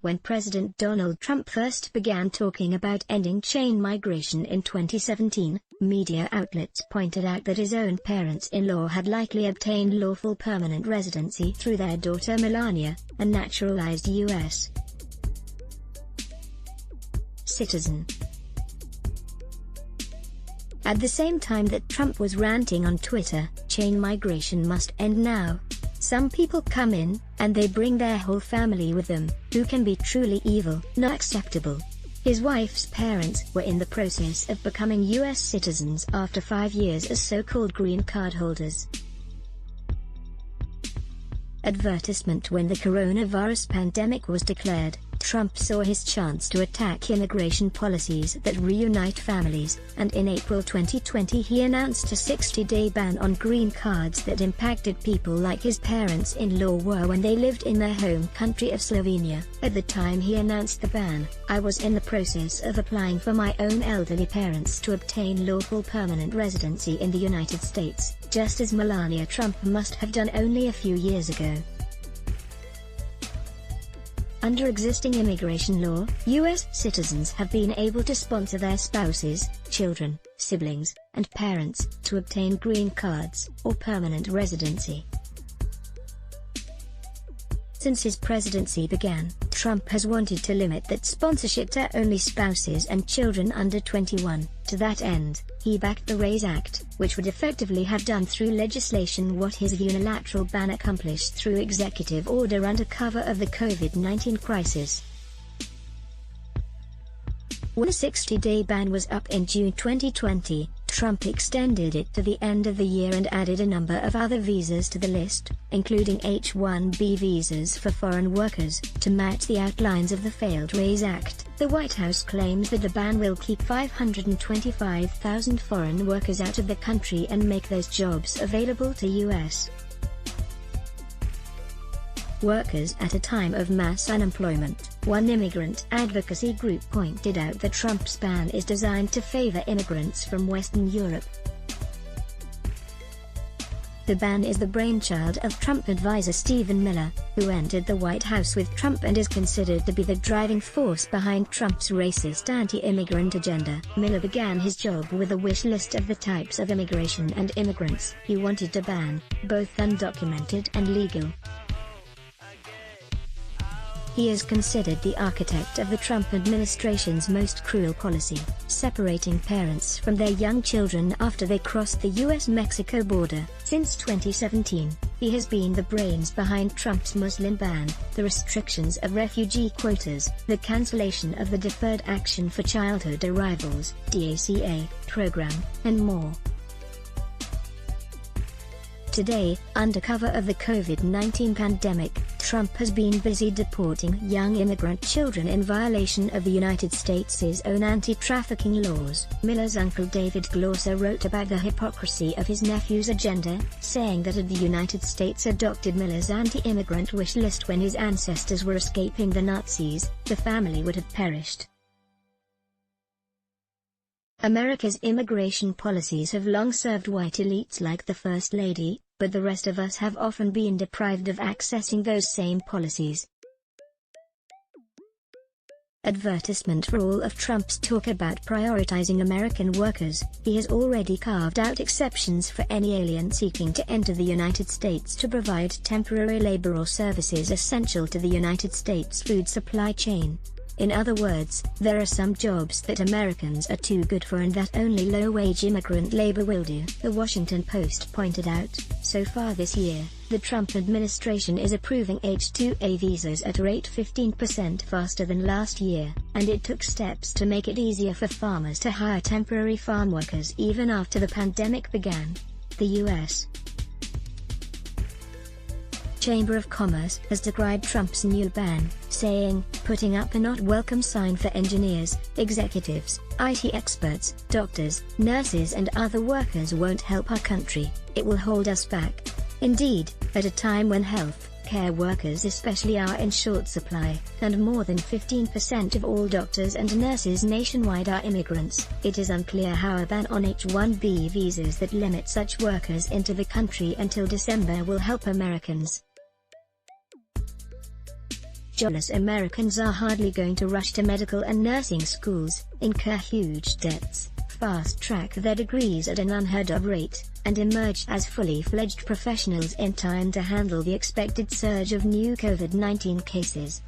When President Donald Trump first began talking about ending chain migration in 2017, media outlets pointed out that his own parents-in-law had likely obtained lawful permanent residency through their daughter Melania, a naturalized U.S. citizen. At the same time that Trump was ranting on Twitter, chain migration must end now. Some people come in, and they bring their whole family with them, who can be truly evil, not acceptable. His wife's parents were in the process of becoming U.S. citizens after 5 years as so-called green card holders. Advertisement. When the coronavirus pandemic was declared, Trump saw his chance to attack immigration policies that reunite families, and in April 2020 he announced a 60-day ban on green cards that impacted people like his parents-in-law were when they lived in their home country of Slovenia. At the time he announced the ban, I was in the process of applying for my own elderly parents to obtain lawful permanent residency in the United States, just as Melania Trump must have done only a few years ago. Under existing immigration law, U.S. citizens have been able to sponsor their spouses, children, siblings, and parents to obtain green cards or permanent residency. Since his presidency began, Trump has wanted to limit that sponsorship to only spouses and children under 21. To that end, he backed the RAISE Act, which would effectively have done through legislation what his unilateral ban accomplished through executive order under cover of the COVID-19 crisis. When a 60-day ban was up in June 2020, Trump extended it to the end of the year and added a number of other visas to the list, including H-1B visas for foreign workers, to match the outlines of the failed RAISE Act. The White House claims that the ban will keep 525,000 foreign workers out of the country and make those jobs available to U.S. workers at a time of mass unemployment. One immigrant advocacy group pointed out that Trump's ban is designed to favor immigrants from Western Europe. The ban is the brainchild of Trump advisor Stephen Miller, who entered the White House with Trump and is considered to be the driving force behind Trump's racist anti-immigrant agenda. Miller began his job with a wish list of the types of immigration and immigrants he wanted to ban, both undocumented and legal. He is considered the architect of the Trump administration's most cruel policy, separating parents from their young children after they crossed the U.S.-Mexico border. Since 2017, he has been the brains behind Trump's Muslim ban, the restrictions of refugee quotas, the cancellation of the Deferred Action for Childhood Arrivals (DACA) program, and more. Today, under cover of the COVID-19 pandemic, Trump has been busy deporting young immigrant children in violation of the United States' own anti-trafficking laws. Miller's uncle David Glauser wrote about the hypocrisy of his nephew's agenda, saying that had the United States adopted Miller's anti-immigrant wish list when his ancestors were escaping the Nazis, the family would have perished. America's immigration policies have long served white elites like the First Lady, but the rest of us have often been deprived of accessing those same policies. Advertisement. For all of Trump's talk about prioritizing American workers, he has already carved out exceptions for any alien seeking to enter the United States to provide temporary labor or services essential to the United States food supply chain. In other words, there are some jobs that Americans are too good for and that only low-wage immigrant labor will do, The Washington Post pointed out. So far this year, the Trump administration is approving H-2A visas at a rate 15% faster than last year, and it took steps to make it easier for farmers to hire temporary farm workers even after the pandemic began. The U.S. Chamber of Commerce has decried Trump's new ban, saying, "Putting up a not welcome sign for engineers, executives, IT experts, doctors, nurses and other workers won't help our country, it will hold us back." Indeed, at a time when health care workers especially are in short supply, and more than 15% of all doctors and nurses nationwide are immigrants, it is unclear how a ban on H-1B visas that limit such workers into the country until December will help Americans. Jobless Americans are hardly going to rush to medical and nursing schools, incur huge debts, fast-track their degrees at an unheard-of rate, and emerge as fully-fledged professionals in time to handle the expected surge of new COVID-19 cases.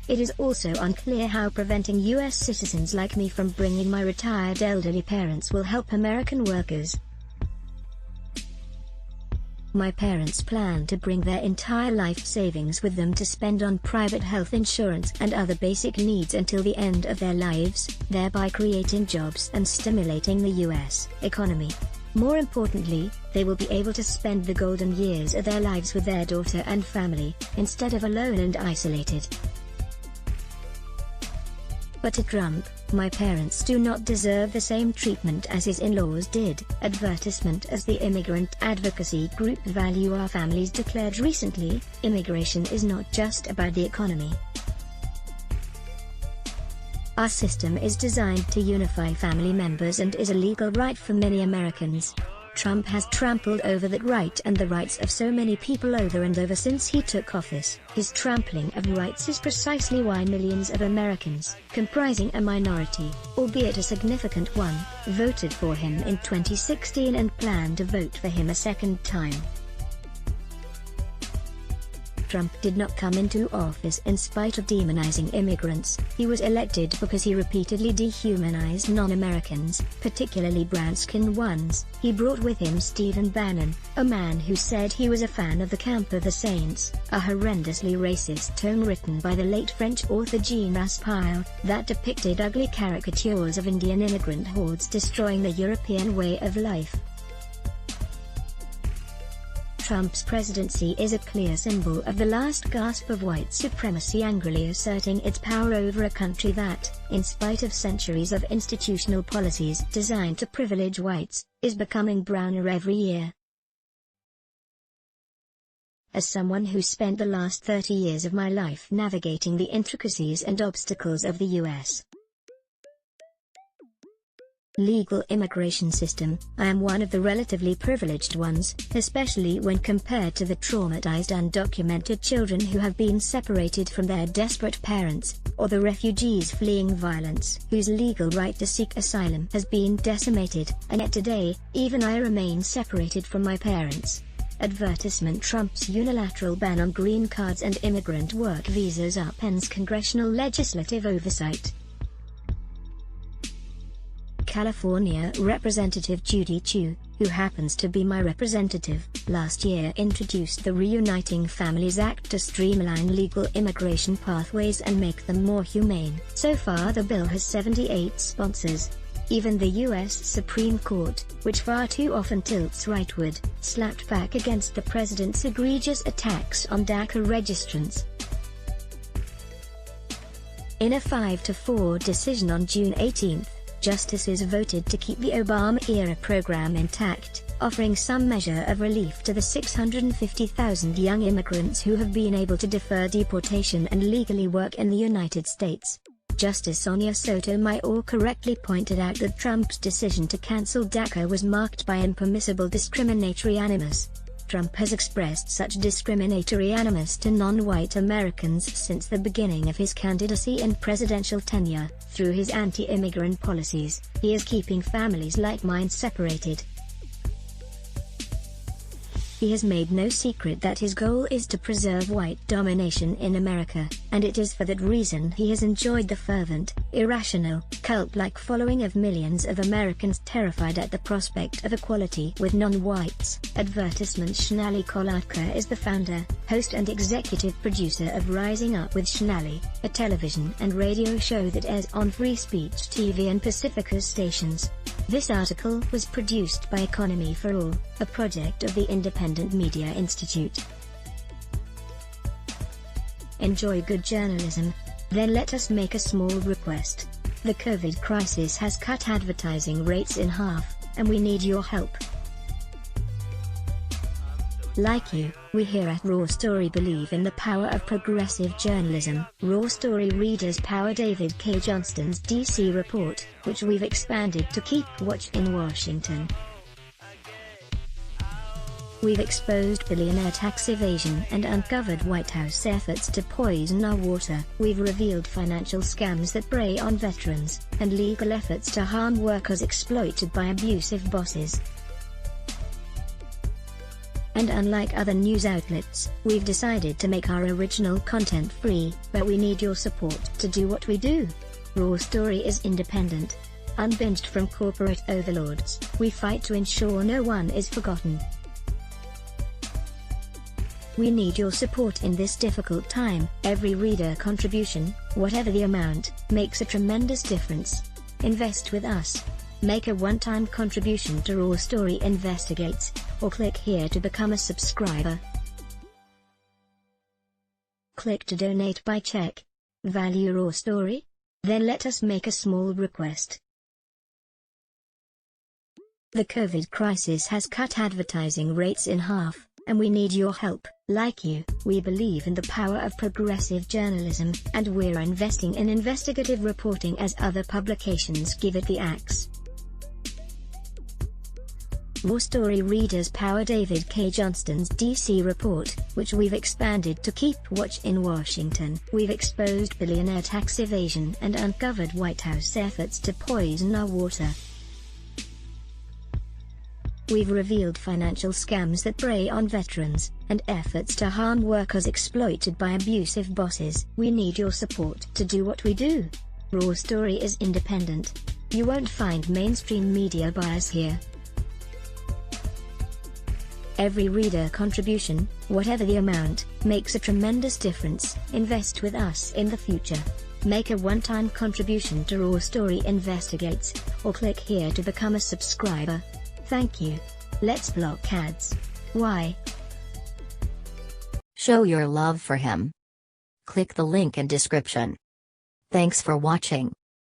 It is also unclear how preventing U.S. citizens like me from bringing my retired elderly parents will help American workers. My parents plan to bring their entire life savings with them to spend on private health insurance and other basic needs until the end of their lives, thereby creating jobs and stimulating the U.S. economy. More importantly, they will be able to spend the golden years of their lives with their daughter and family, instead of alone and isolated. But to Trump, my parents do not deserve the same treatment as his in-laws did. Advertisement. As the immigrant advocacy group Value Our Families declared recently, immigration is not just about the economy. Our system is designed to unify family members and is a legal right for many Americans. Trump has trampled over that right and the rights of so many people over and over since he took office. His trampling of rights is precisely why millions of Americans, comprising a minority, albeit a significant one, voted for him in 2016 and plan to vote for him a second time. Trump did not come into office in spite of demonizing immigrants. He was elected because he repeatedly dehumanized non-Americans, particularly brown-skinned ones. He brought with him Stephen Bannon, a man who said he was a fan of the Camp of the Saints, a horrendously racist tome written by the late French author Jean Raspail, that depicted ugly caricatures of Indian immigrant hordes destroying the European way of life. Trump's presidency is a clear symbol of the last gasp of white supremacy, angrily asserting its power over a country that, in spite of centuries of institutional policies designed to privilege whites, is becoming browner every year. As someone who spent the last 30 years of my life navigating the intricacies and obstacles of the U.S. legal immigration system, I am one of the relatively privileged ones, especially when compared to the traumatized undocumented children who have been separated from their desperate parents, or the refugees fleeing violence whose legal right to seek asylum has been decimated, and yet today, even I remain separated from my parents. Advertisement. Trump's unilateral ban on green cards and immigrant work visas upends congressional legislative oversight. California Representative Judy Chu, who happens to be my representative, last year introduced the Reuniting Families Act to streamline legal immigration pathways and make them more humane. So far the bill has 78 sponsors. Even the U.S. Supreme Court, which far too often tilts rightward, slapped back against the president's egregious attacks on DACA registrants. In a 5-4 decision on June 18, justices voted to keep the Obama-era program intact, offering some measure of relief to the 650,000 young immigrants who have been able to defer deportation and legally work in the United States. Justice Sonia Sotomayor correctly pointed out that Trump's decision to cancel DACA was marked by impermissible discriminatory animus. Trump has expressed such discriminatory animus to non-white Americans since the beginning of his candidacy and presidential tenure. Through his anti-immigrant policies, he is keeping families like mine separated. He has made no secret that his goal is to preserve white domination in America, and it is for that reason he has enjoyed the fervent, irrational, cult-like following of millions of Americans terrified at the prospect of equality with non-whites. Advertisement. Shnali Kolatka is the founder, host and executive producer of Rising Up with Shnali, a television and radio show that airs on Free Speech TV and Pacifica stations. This article was produced by Economy for All, a project of the Independent Media Institute. Enjoy good journalism? Then let us make a small request. The COVID crisis has cut advertising rates in half, and we need your help. Like you, we here at Raw Story believe in the power of progressive journalism. Raw Story readers power David K. Johnston's DC report, which we've expanded to Keep Watch in Washington. We've exposed billionaire tax evasion and uncovered White House efforts to poison our water. We've revealed financial scams that prey on veterans, and legal efforts to harm workers exploited by abusive bosses. And unlike other news outlets, we've decided to make our original content free, but we need your support to do what we do. Raw Story is independent. Unbinged from corporate overlords, we fight to ensure no one is forgotten. We need your support in this difficult time. Every reader contribution, whatever the amount, makes a tremendous difference. Invest with us. Make a one-time contribution to Raw Story Investigates, or click here to become a subscriber. Click to donate by check. Value Raw Story? Then let us make a small request. The COVID crisis has cut advertising rates in half, and we need your help. Like you, we believe in the power of progressive journalism, and we're investing in investigative reporting as other publications give it the axe. Raw Story readers power David K. Johnston's DC report, which we've expanded to keep watch in Washington. We've exposed billionaire tax evasion and uncovered White House efforts to poison our water. We've revealed financial scams that prey on veterans, and efforts to harm workers exploited by abusive bosses. We need your support to do what we do. Raw Story is independent. You won't find mainstream media bias here. Every reader contribution, whatever the amount, makes a tremendous difference. Invest with us in the future. Make a one-time contribution to Raw Story Investigates, or click here to become a subscriber. Thank you. Let's block ads. Why? Show your love for him. Click the link in description. Thanks for watching.